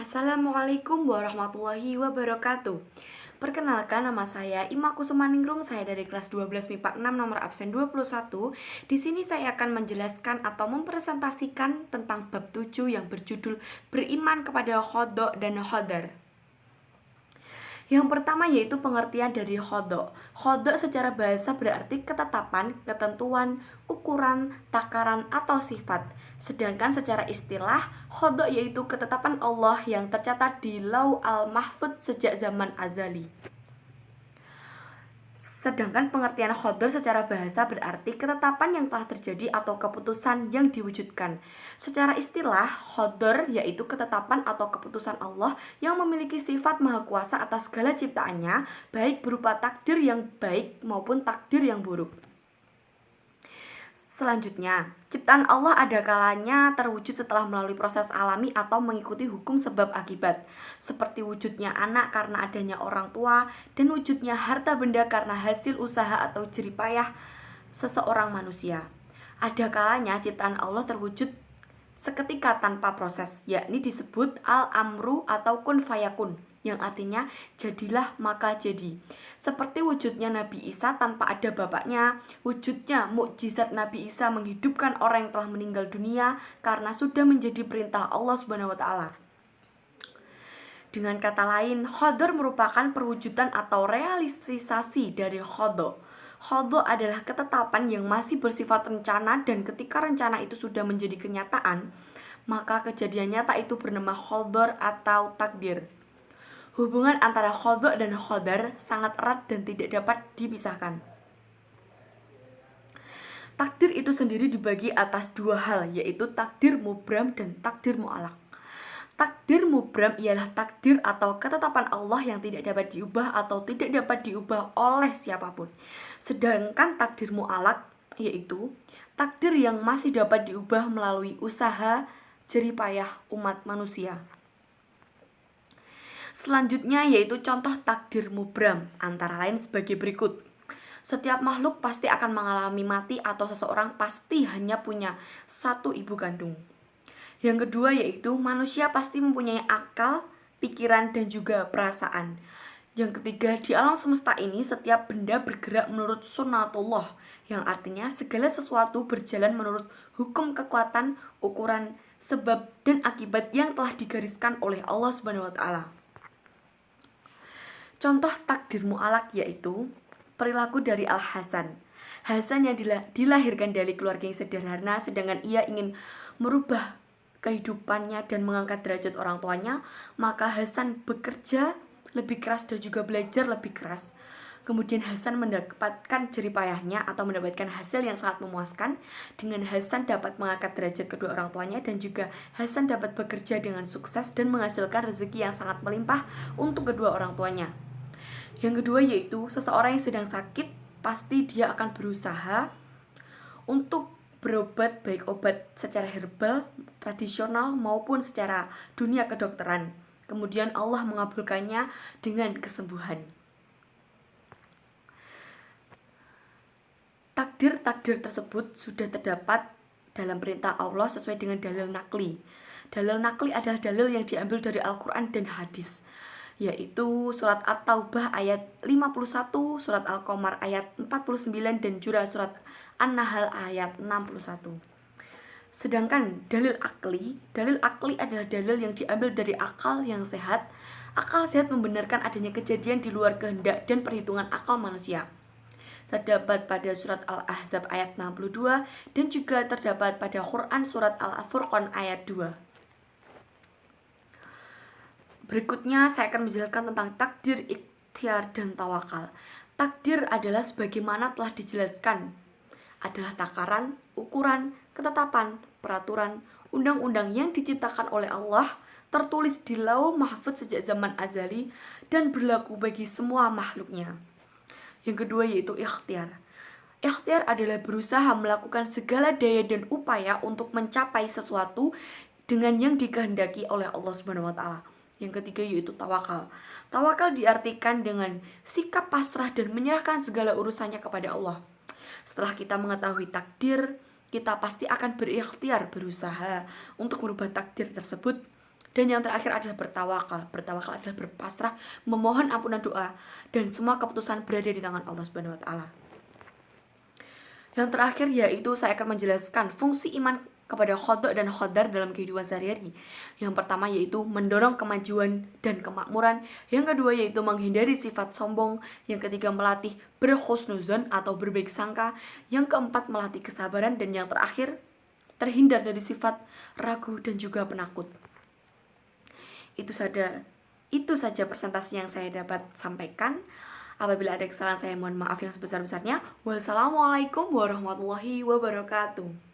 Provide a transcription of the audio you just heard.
Assalamualaikum warahmatullahi wabarakatuh. Perkenalkan, nama saya Ima Kusumaningrum, saya dari kelas 12 MIPA 6 nomor absen 21. Di sini saya akan menjelaskan atau mempresentasikan tentang bab 7 yang berjudul beriman kepada khodho dan khodar. Yang pertama yaitu pengertian dari khodho. Khodho secara bahasa berarti ketetapan, ketentuan, ukuran, takaran, atau sifat. Sedangkan secara istilah, khodho yaitu ketetapan Allah yang tercatat di Lauh al-Mahfudz sejak zaman azali. Sedangkan pengertian khodar secara bahasa berarti ketetapan yang telah terjadi atau keputusan yang diwujudkan. Secara istilah, khodar yaitu ketetapan atau keputusan Allah yang memiliki sifat maha kuasa atas segala ciptaannya, baik berupa takdir yang baik maupun takdir yang buruk. Selanjutnya, ciptaan Allah ada kalanya terwujud setelah melalui proses alami atau mengikuti hukum sebab akibat, seperti wujudnya anak karena adanya orang tua dan wujudnya harta benda karena hasil usaha atau jerih payah seseorang manusia. Ada kalanya ciptaan Allah terwujud seketika tanpa proses, yakni disebut al-amru atau kun fayakun, yang artinya jadilah maka jadi. Seperti wujudnya Nabi Isa tanpa ada bapaknya, wujudnya mukjizat Nabi Isa menghidupkan orang yang telah meninggal dunia karena sudah menjadi perintah Allah Subhanahu wa taala. Dengan kata lain, khodar merupakan perwujudan atau realisasi dari khodho. Khodho adalah ketetapan yang masih bersifat rencana, dan ketika rencana itu sudah menjadi kenyataan, maka kejadian nyata itu bernama khodar atau takdir. Hubungan antara khodho dan khodar sangat erat dan tidak dapat dipisahkan. Takdir itu sendiri dibagi atas dua hal, yaitu takdir mubram dan takdir mu'alaq. Takdir mubram ialah takdir atau ketetapan Allah yang tidak dapat diubah atau tidak dapat diubah oleh siapapun. Sedangkan takdir mu'alaq yaitu takdir yang masih dapat diubah melalui usaha jerih payah umat manusia. Selanjutnya yaitu contoh takdir mubram, antara lain sebagai berikut. Setiap makhluk pasti akan mengalami mati atau seseorang pasti hanya punya satu ibu kandung. Yang kedua yaitu manusia pasti mempunyai akal, pikiran, dan juga perasaan. Yang ketiga, di alam semesta ini setiap benda bergerak menurut sunnatullah, yang artinya segala sesuatu berjalan menurut hukum kekuatan, ukuran, sebab, dan akibat yang telah digariskan oleh Allah Subhanahu wa taala. Contoh takdir mu'alaq yaitu perilaku dari Al-Hasan. Hasan yang dilahirkan dari keluarga yang sederhana, sedangkan ia ingin merubah kehidupannya dan mengangkat derajat orang tuanya, maka Hasan bekerja lebih keras dan juga belajar lebih keras. Kemudian Hasan mendapatkan jerih payahnya atau mendapatkan hasil yang sangat memuaskan. Dengan Hasan dapat mengangkat derajat kedua orang tuanya, dan juga Hasan dapat bekerja dengan sukses dan menghasilkan rezeki yang sangat melimpah untuk kedua orang tuanya. Yang kedua yaitu seseorang yang sedang sakit, pasti dia akan berusaha untuk berobat, baik obat secara herbal, tradisional, maupun secara dunia kedokteran. Kemudian Allah mengabulkannya dengan kesembuhan. Takdir-takdir tersebut sudah terdapat dalam perintah Allah sesuai dengan dalil nakli. Dalil nakli adalah dalil yang diambil dari Al-Quran dan hadis, yaitu surat At-Taubah ayat 51, surat Al-Qamar ayat 49, dan juga surat An-Nahl ayat 61. Sedangkan dalil akli adalah dalil yang diambil dari akal yang sehat. Akal sehat membenarkan adanya kejadian di luar kehendak dan perhitungan akal manusia. Terdapat pada surat Al-Ahzab ayat 62 dan juga terdapat pada Quran surat Al-Furqan ayat 2. Berikutnya saya akan menjelaskan tentang takdir, ikhtiar, dan tawakal. Takdir adalah sebagaimana telah dijelaskan, adalah takaran, ukuran, ketetapan, peraturan, undang-undang yang diciptakan oleh Allah, tertulis di Lauh Mahfudz sejak zaman azali dan berlaku bagi semua makhluknya. Yang kedua yaitu ikhtiar. Ikhtiar adalah berusaha melakukan segala daya dan upaya untuk mencapai sesuatu dengan yang dikehendaki oleh Allah Subhanahu wa taala. Yang ketiga yaitu tawakal. Tawakal diartikan dengan sikap pasrah dan menyerahkan segala urusannya kepada Allah. Setelah kita mengetahui takdir, kita pasti akan berikhtiar, berusaha untuk merubah takdir tersebut Dan yang terakhir adalah bertawakal. Bertawakal adalah berpasrah, memohon ampunan doa, dan semua keputusan berada di tangan Allah Subhanahu wa taala. Yang terakhir yaitu saya akan menjelaskan fungsi iman kepada khodok dan khodar dalam kehidupan sehari-hari. Yang pertama yaitu mendorong kemajuan dan kemakmuran. Yang kedua yaitu menghindari sifat sombong. Yang ketiga melatih berhusnuzon atau berbaik sangka. Yang keempat melatih kesabaran. Dan yang terakhir terhindar dari sifat ragu dan juga penakut. Itu saja presentasi yang saya dapat sampaikan. Apabila ada kesalahan saya mohon maaf yang sebesar-besarnya. Wassalamualaikum warahmatullahi wabarakatuh.